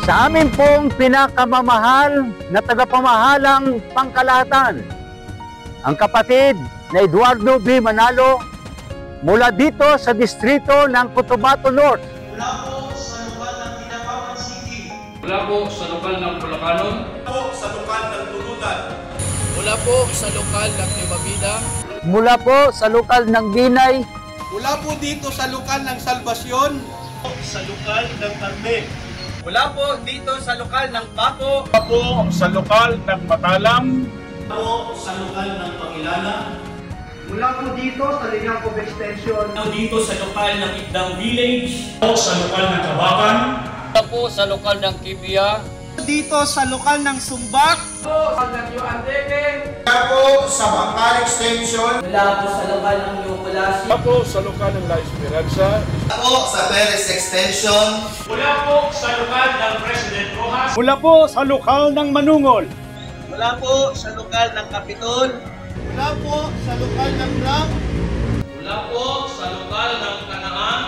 Sa amin pong pinakamamahal na tagapamahalang pangkalahatan, ang kapatid na Eduardo B. Manalo mula dito sa distrito ng Cotabato North. Mula po sa lokal ng Pinapawan City. Mula po sa lokal ng Bulacanon. Mula po sa lokal ng Tulunan. Mula po sa lokal ng Limabida. Mula po sa lokal ng Binay. Mula po dito sa lokal ng Salvacion. Sa lokal ng Carmen. Mula po dito sa lokal ng Paco. Mula po sa lokal ng Matalam. Mula po sa lokal ng Pangilana. Mula po dito sa Linyang Extension. Mula dito sa lokal ng Itdang Village. Mula po sa lokal ng Kabakan. Mula po sa lokal ng Kibia. Dito sa lokal ng Sumbak. Sa Nagyo Anteque. Mula po sa Bangkal Extension. Mula po sa lokal ng Nukulas. Mula po sa lokal ng La Esperanza. Mula po sa Perez Extension. Mula po sa lokal ng President Rojas. Mula po sa lokal ng Manungol. Mula po sa lokal ng Kapitol. Mula po sa lokal ng Ram. Mula po sa lokal ng Kanaan.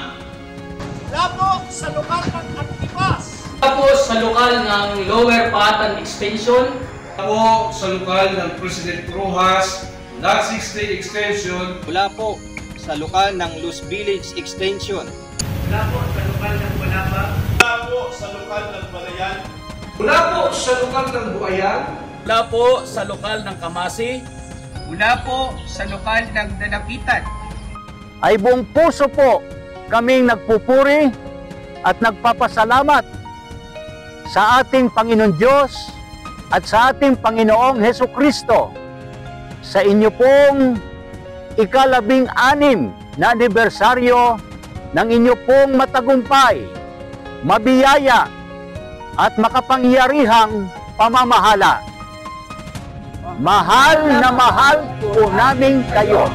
Mula po sa lokal ng Antipas. Mula po sa lokal ng Lower Patan Extension. Mula po sa lokal ng President Rojas, Lot 60 Extension. Mula po sa lokal ng Luz Village Extension. Mula po sa lokal ng Balaba. Mula po sa lokal ng Balayan. Mula po sa lokal ng Buayan. Mula po sa lokal ng Kamasi. Mula po sa lokal ng Dalapitan. Ay buong puso po kaming nagpupuri at nagpapasalamat sa ating Panginoon Diyos at sa ating Panginoong Hesukristo sa inyo pong ika-16 na anibersaryo ng inyo pong matagumpay, mabiyaya at makapangyarihang pamamahala. Mahal na mahal po namin kayo.